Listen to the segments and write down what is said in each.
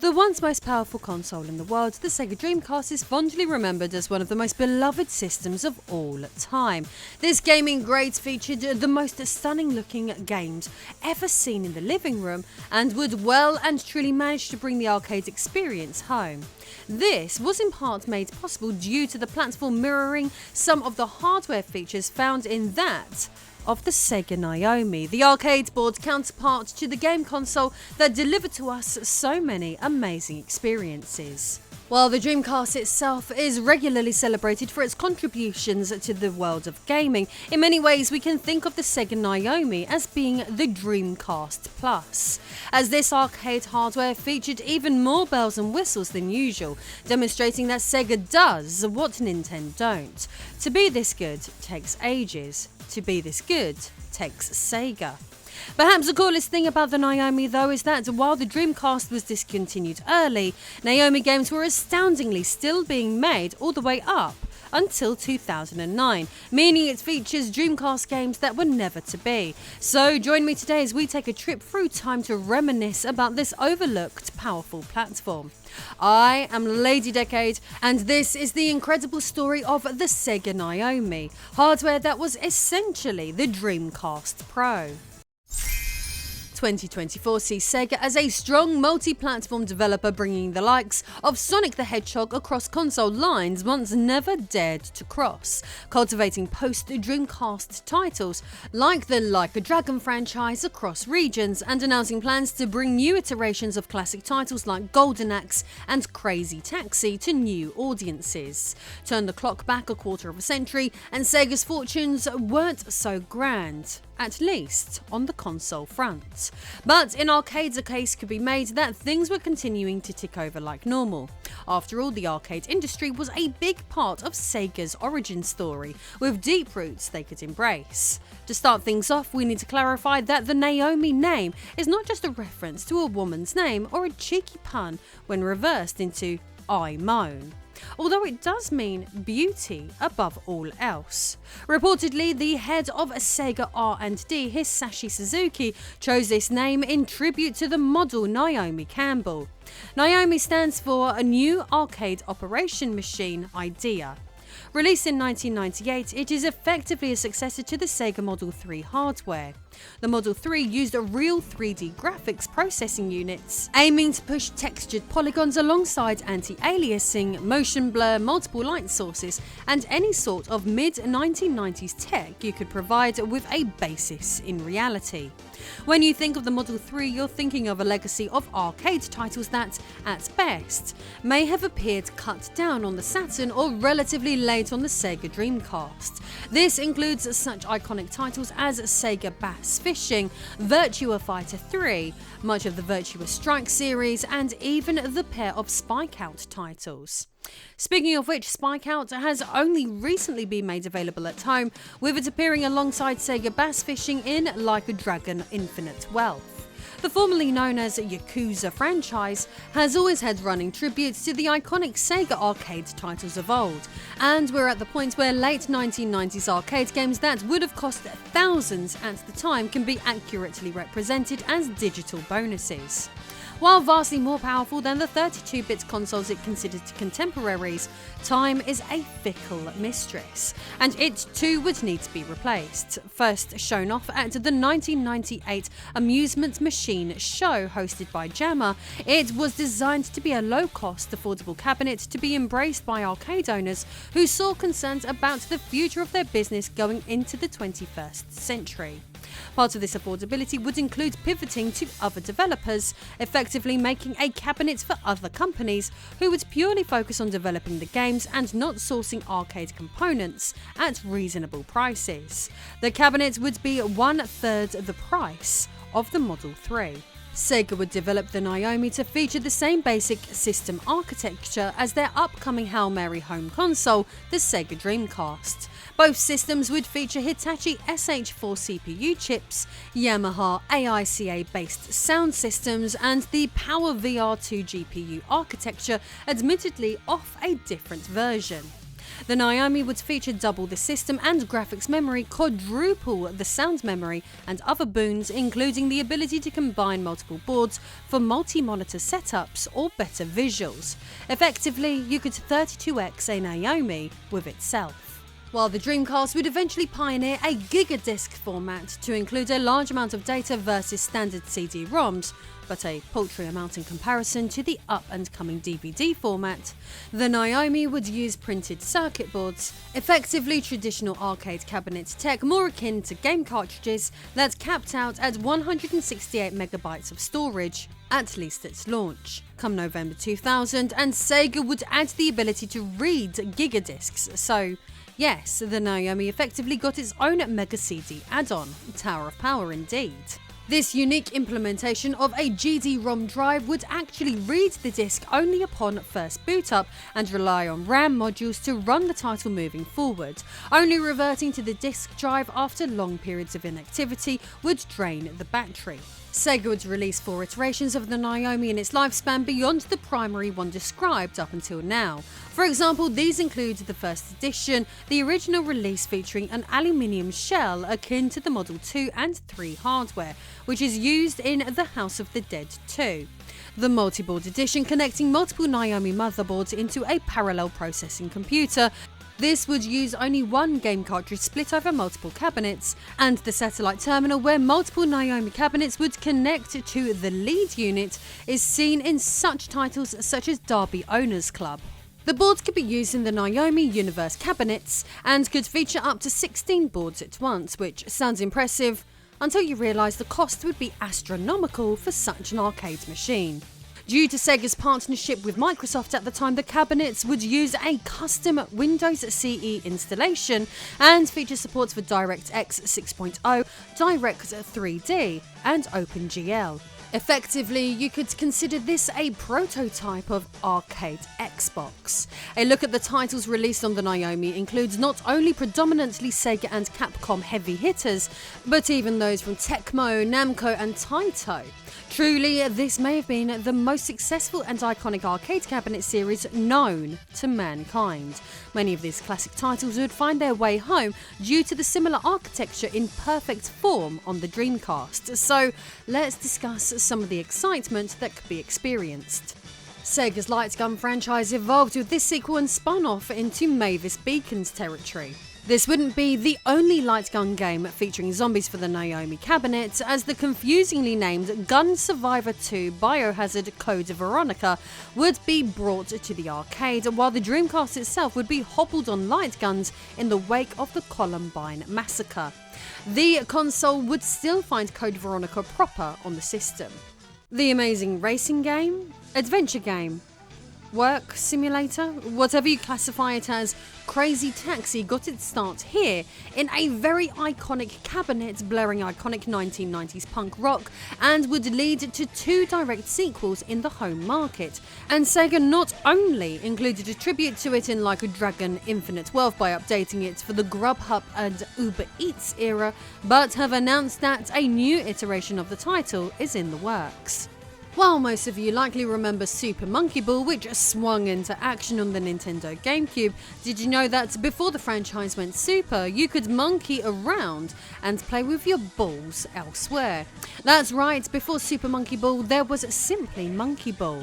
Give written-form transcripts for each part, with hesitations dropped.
The once most powerful console in the world, the Sega Dreamcast is fondly remembered as one of the most beloved systems of all time. This gaming great featured the most stunning looking games ever seen in the living room and would well and truly manage to bring the arcade experience home. This was in part made possible due to the platform mirroring some of the hardware features found in that of the Sega Naomi, the arcade board counterpart to the game console that delivered to us so many amazing experiences. While the Dreamcast itself is regularly celebrated for its contributions to the world of gaming, in many ways we can think of the Sega Naomi as being the Dreamcast Plus, as this arcade hardware featured even more bells and whistles than usual, demonstrating that Sega does what Nintendo don't. To be this good takes ages. To be this good takes Sega. Perhaps the coolest thing about the Naomi though is that while the Dreamcast was discontinued early, Naomi games were astoundingly still being made all the way up until 2009, meaning it features Dreamcast games that were never to be. So join me today as we take a trip through time to reminisce about this overlooked, powerful platform. I am Lady Decade, and this is the incredible story of the Sega Naomi, hardware that was essentially the Dreamcast Pro. 2024 sees Sega as a strong multi-platform developer, bringing the likes of Sonic the Hedgehog across console lines once never dared to cross, cultivating post-Dreamcast titles like the Like a Dragon franchise across regions, and announcing plans to bring new iterations of classic titles like Golden Axe and Crazy Taxi to new audiences. Turn the clock back a quarter of a century and Sega's fortunes weren't so grand, at least on the console front. But in arcades a case could be made that things were continuing to tick over like normal. After all, the arcade industry was a big part of Sega's origin story, with deep roots they could embrace. To start things off, we need to clarify that the Naomi name is not just a reference to a woman's name or a cheeky pun when reversed into I moan, although it does mean beauty above all else. Reportedly, the head of Sega R&D, Hisashi Suzuki, chose this name in tribute to the model Naomi Campbell. Naomi stands for a New Arcade Operation Machine Idea. Released in 1998, it is effectively a successor to the Sega Model 3 hardware. The Model 3 used real 3D graphics processing units, aiming to push textured polygons alongside anti-aliasing, motion blur, multiple light sources, and any sort of mid-1990s tech you could provide with a basis in reality. When you think of the Model 3, you're thinking of a legacy of arcade titles that, at best, may have appeared cut down on the Saturn or relatively late on the Sega Dreamcast. This includes such iconic titles as Sega Bass Fishing, Virtua Fighter 3, much of the Virtua Strike series, and even the pair of Spike Out titles. Speaking of which, Spike Out has only recently been made available at home, with it appearing alongside Sega Bass Fishing in Like a Dragon Infinite Wealth. The formerly known as Yakuza franchise has always had running tributes to the iconic Sega arcade titles of old, and we're at the point where late 1990s arcade games that would have cost thousands at the time can be accurately represented as digital bonuses. While vastly more powerful than the 32-bit consoles it considered contemporaries, time is a fickle mistress, and it too would need to be replaced. First shown off at the 1998 Amusement Machine show hosted by Jammer, it was designed to be a low-cost, affordable cabinet to be embraced by arcade owners who saw concerns about the future of their business going into the 21st century. Part of this affordability would include pivoting to other developers, effectively making a cabinet for other companies who would purely focus on developing the games and not sourcing arcade components at reasonable prices. The cabinet would be 1/3 the price of the Model 3. Sega would develop the Naomi to feature the same basic system architecture as their upcoming Hail Mary home console, the Sega Dreamcast. Both systems would feature Hitachi SH4 CPU chips, Yamaha AICA-based sound systems, and the PowerVR2 GPU architecture, admittedly off a different version. The Naomi would feature double the system and graphics memory, quadruple the sound memory, and other boons including the ability to combine multiple boards for multi-monitor setups or better visuals. Effectively, you could 32x a Naomi with itself. While the Dreamcast would eventually pioneer a gigadisc format to include a large amount of data versus standard CD-ROMs, but a paltry amount in comparison to the up-and-coming DVD format, the Naomi would use printed circuit boards, effectively traditional arcade cabinet tech more akin to game cartridges that capped out at 168 megabytes of storage, at least at launch. Come November 2000, and Sega would add the ability to read gigadiscs, so yes, the Naomi effectively got its own Mega CD add-on, Tower of Power indeed. This unique implementation of a GD-ROM drive would actually read the disc only upon first boot up and rely on RAM modules to run the title moving forward, only reverting to the disc drive after long periods of inactivity would drain the battery. Sega would release 4 iterations of the Naomi in its lifespan beyond the primary one described up until now. For example, these include the first edition, the original release featuring an aluminium shell akin to the Model 2 and 3 hardware, which is used in The House of the Dead 2. The multi-board edition connecting multiple Naomi motherboards into a parallel processing computer. This would use only one game cartridge split over multiple cabinets, and the satellite terminal where multiple Naomi cabinets would connect to the lead unit is seen in such titles such as Derby Owners Club. The boards could be used in the Naomi Universe cabinets and could feature up to 16 boards at once, which sounds impressive until you realise the cost would be astronomical for such an arcade machine. Due to Sega's partnership with Microsoft at the time, the cabinets would use a custom Windows CE installation and feature support for DirectX 6.0, Direct 3D, and OpenGL. Effectively, you could consider this a prototype of Arcade Xbox. A look at the titles released on the Naomi includes not only predominantly Sega and Capcom heavy hitters, but even those from Tecmo, Namco and Taito. Truly, this may have been the most successful and iconic arcade cabinet series known to mankind. Many of these classic titles would find their way home due to the similar architecture in perfect form on the Dreamcast, so let's discuss some of the excitement that could be experienced. Sega's Light Gun franchise evolved with this sequel and spun off into Mavis Beacon's territory. This wouldn't be the only light gun game featuring zombies for the Naomi cabinet, as the confusingly named Gun Survivor 2 Biohazard Code Veronica would be brought to the arcade, while the Dreamcast itself would be hobbled on light guns in the wake of the Columbine massacre. The console would still find Code Veronica proper on the system. The amazing racing game, adventure game, work simulator, whatever you classify it as, Crazy Taxi got its start here in a very iconic cabinet blaring iconic 1990s punk rock, and would lead to 2 direct sequels in the home market. And Sega not only included a tribute to it in Like a Dragon Infinite Wealth by updating it for the Grubhub and Uber Eats era, but have announced that a new iteration of the title is in the works. While most of you likely remember Super Monkey Ball, which swung into action on the Nintendo GameCube, did you know that before the franchise went super, you could monkey around and play with your balls elsewhere? That's right, before Super Monkey Ball, there was simply Monkey Ball.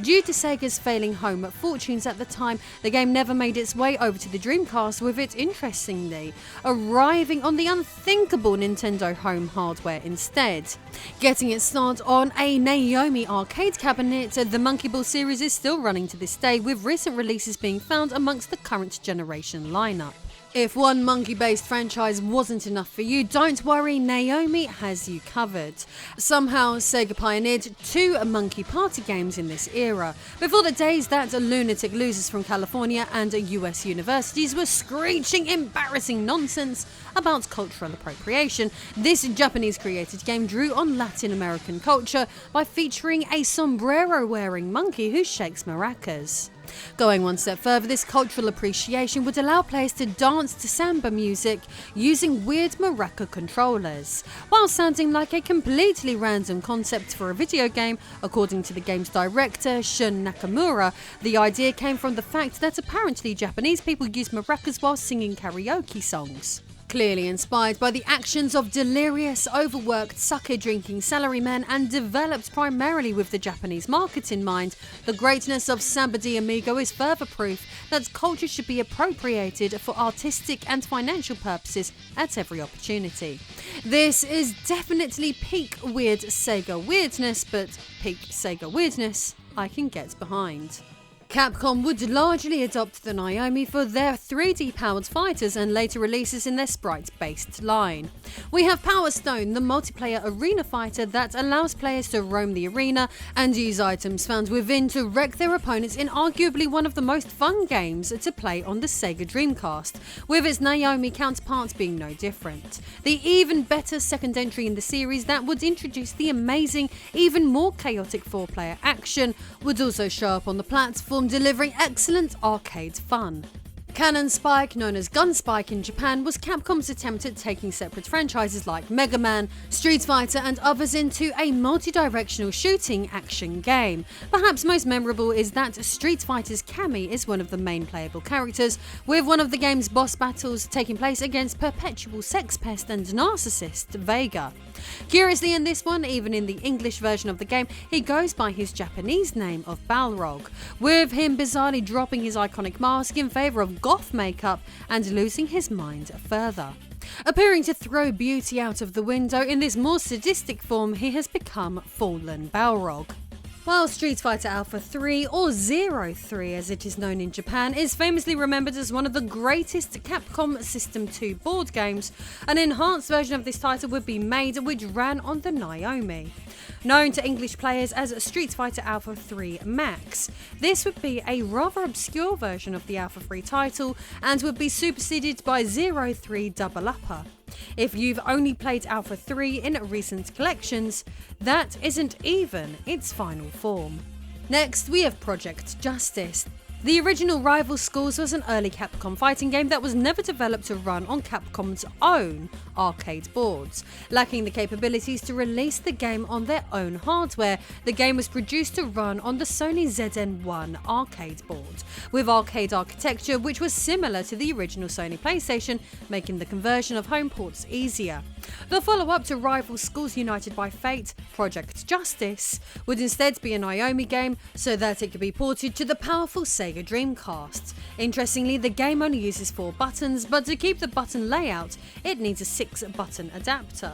Due to Sega's failing home fortunes at the time, the game never made its way over to the Dreamcast, with it interestingly arriving on the unthinkable Nintendo home hardware instead. Getting its start on a Naomi Arcade cabinet, the Monkey Ball series is still running to this day, with recent releases being found amongst the current generation lineup. If one monkey-based franchise wasn't enough for you, don't worry, Naomi has you covered. Somehow, Sega pioneered 2 monkey party games in this era. Before the days that lunatic losers from California and US universities were screeching embarrassing nonsense about cultural appropriation, this Japanese-created game drew on Latin American culture by featuring a sombrero-wearing monkey who shakes maracas. Going one step further, this cultural appreciation would allow players to dance to samba music using weird maraca controllers. While sounding like a completely random concept for a video game, according to the game's director Shun Nakamura, the idea came from the fact that apparently Japanese people use maracas while singing karaoke songs. Clearly inspired by the actions of delirious, overworked, sake-drinking salarymen and developed primarily with the Japanese market in mind, the greatness of Samba de Amigo is further proof that culture should be appropriated for artistic and financial purposes at every opportunity. This is definitely peak weird Sega weirdness, but peak Sega weirdness I can get behind. Capcom would largely adopt the Naomi for their 3D-powered fighters and later releases in their sprite-based line. We have Power Stone, the multiplayer arena fighter that allows players to roam the arena and use items found within to wreck their opponents in arguably one of the most fun games to play on the Sega Dreamcast, with its Naomi counterpart being no different. The even better second entry in the series that would introduce the amazing, even more chaotic 4-player action would also show up on the platform, delivering excellent arcade fun. Cannon Spike, known as Gun Spike in Japan, was Capcom's attempt at taking separate franchises like Mega Man, Street Fighter and others into a multi-directional shooting action game. Perhaps most memorable is that Street Fighter's Cammy is one of the main playable characters, with one of the game's boss battles taking place against perpetual sex pest and narcissist Vega. Curiously, in this one, even in the English version of the game, he goes by his Japanese name of Balrog, with him bizarrely dropping his iconic mask in favour of goth makeup and losing his mind further. Appearing to throw beauty out of the window, in this more sadistic form he has become Fallen Balrog. While Street Fighter Alpha 3, or 03 as it is known in Japan, is famously remembered as one of the greatest Capcom System 2 board games, an enhanced version of this title would be made which ran on the Naomi. Known to English players as Street Fighter Alpha 3 Max, this would be a rather obscure version of the Alpha 3 title and would be superseded by 03 Double Upper. If you've only played Alpha 3 in recent collections, that isn't even its final form. Next, we have Project Justice. The original Rival Schools was an early Capcom fighting game that was never developed to run on Capcom's own arcade boards. Lacking the capabilities to release the game on their own hardware, the game was produced to run on the Sony ZN-1 arcade board, with arcade architecture which was similar to the original Sony PlayStation, making the conversion of home ports easier. The follow-up to Rival Schools United by Fate, Project Justice, would instead be a Naomi game so that it could be ported to the powerful Sega Dreamcast. Interestingly, the game only uses 4 buttons, but to keep the button layout, it needs a 6-button adapter.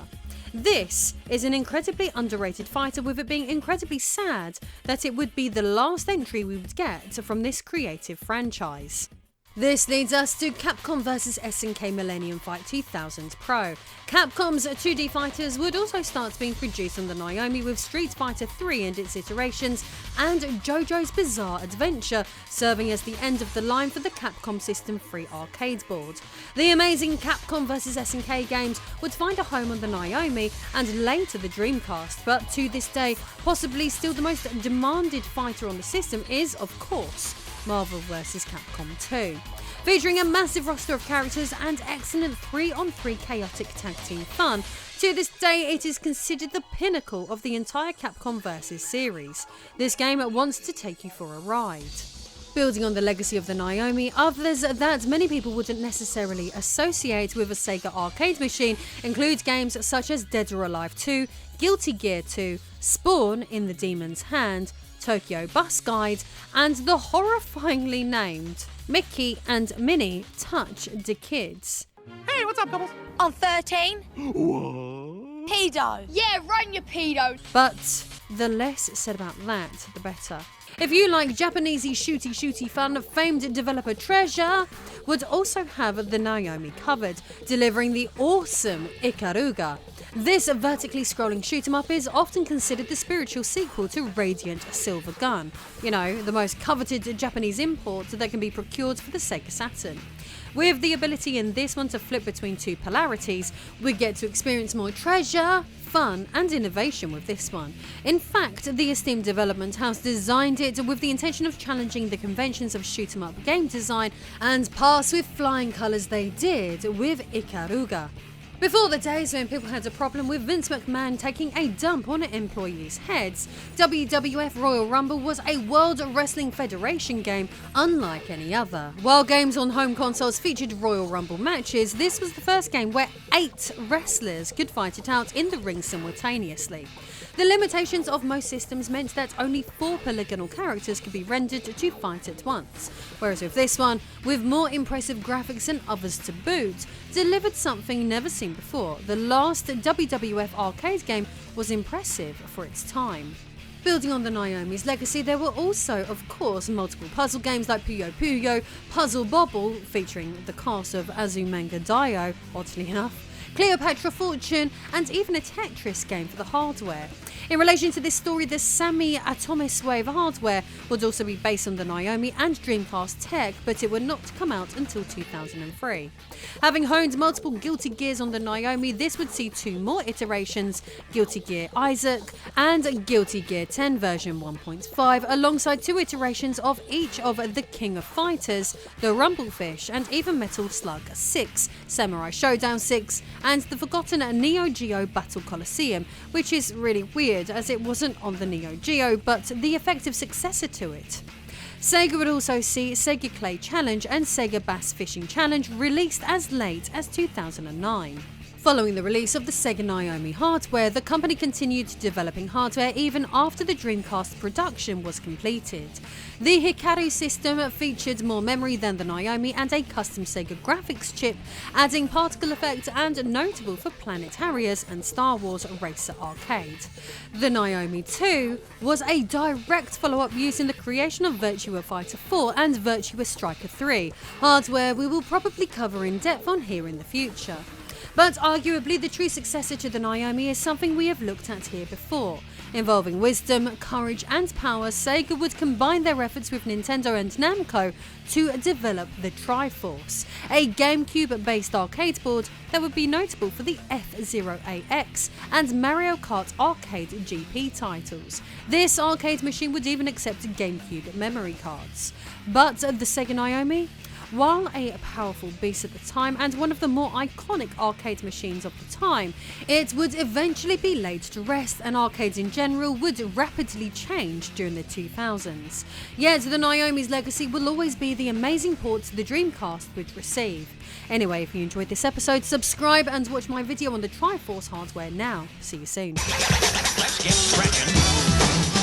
This is an incredibly underrated fighter, with it being incredibly sad that it would be the last entry we would get from this creative franchise. This leads us to Capcom vs SNK Millennium Fight 2000 Pro. Capcom's 2D fighters would also start being produced on the Naomi, with Street Fighter 3 and its iterations and JoJo's Bizarre Adventure serving as the end of the line for the Capcom System 3 arcade board. The amazing Capcom vs SNK games would find a home on the Naomi and later the Dreamcast, but to this day, possibly still the most demanded fighter on the system is, of course, Marvel vs Capcom 2. Featuring a massive roster of characters and excellent 3-on-3 chaotic tag team fun, to this day it is considered the pinnacle of the entire Capcom vs series. This game wants to take you for a ride. Building on the legacy of the Naomi, others that many people wouldn't necessarily associate with a Sega arcade machine include games such as Dead or Alive 2, Guilty Gear 2, Spawn in the Demon's Hand, Tokyo Bus Guide, and the horrifyingly named Mickey and Minnie Touch the Kids. Hey, what's up, Doubles? I'm 13. What? Pedo. Yeah, run your pedo. But the less said about that, the better. If you like Japanesey shooty fun, famed developer Treasure would also have the Naomi covered, delivering the awesome Ikaruga. This vertically scrolling shoot-'em-up is often considered the spiritual sequel to Radiant Silver Gun, you know, the most coveted Japanese import that can be procured for the Sega Saturn. With the ability in this one to flip between two polarities, we get to experience more treasure, fun and innovation with this one. In fact, the esteemed development house designed it with the intention of challenging the conventions of shoot-'em-up game design, and pass with flying colours they did with Ikaruga. Before the days when people had a problem with Vince McMahon taking a dump on employees' heads, WWF Royal Rumble was a World Wrestling Federation game unlike any other. While games on home consoles featured Royal Rumble matches, this was the first game where 8 wrestlers could fight it out in the ring simultaneously. The limitations of most systems meant that only 4 polygonal characters could be rendered to fight at once, whereas with this one, with more impressive graphics and others to boot, delivered something never seen before. The last WWF arcade game was impressive for its time. Building on the Naomi's legacy, there were also, of course, multiple puzzle games like Puyo Puyo, Puzzle Bobble, featuring the cast of Azumanga Daioh, oddly enough, Cleopatra Fortune, and even a Tetris game for the hardware. In relation to this story, the Sammy Atomis Wave hardware would also be based on the Naomi and Dreamcast tech, but it would not come out until 2003. Having honed multiple Guilty Gears on the Naomi, this would see 2 more iterations, Guilty Gear Isaac and Guilty Gear 10 version 1.5, alongside 2 iterations of each of the King of Fighters, the Rumblefish, and even Metal Slug 6, Samurai Showdown 6, and the forgotten Neo Geo Battle Coliseum, which is really weird as it wasn't on the Neo Geo but the effective successor to it. Sega would also see Sega Clay Challenge and Sega Bass Fishing Challenge released as late as 2009. Following the release of the Sega Naomi hardware, the company continued developing hardware even after the Dreamcast production was completed. The Hikaru system featured more memory than the Naomi and a custom Sega graphics chip, adding particle effect and notable for Planet Harriers and Star Wars Racer Arcade. The Naomi 2 was a direct follow-up using the creation of Virtua Fighter 4 and Virtua Striker 3, hardware we will probably cover in depth on here in the future. But arguably the true successor to the Naomi is something we have looked at here before. Involving wisdom, courage and power, Sega would combine their efforts with Nintendo and Namco to develop the Triforce, a GameCube-based arcade board that would be notable for the F-Zero AX and Mario Kart Arcade GP titles. This arcade machine would even accept GameCube memory cards. But the Sega Naomi? While a powerful beast at the time and one of the more iconic arcade machines of the time, it would eventually be laid to rest, and arcades in general would rapidly change during the 2000s. Yet the Naomi's legacy will always be the amazing ports the Dreamcast would receive. Anyway, if you enjoyed this episode, subscribe and watch my video on the Triforce hardware now. See you soon. Let's get scratching.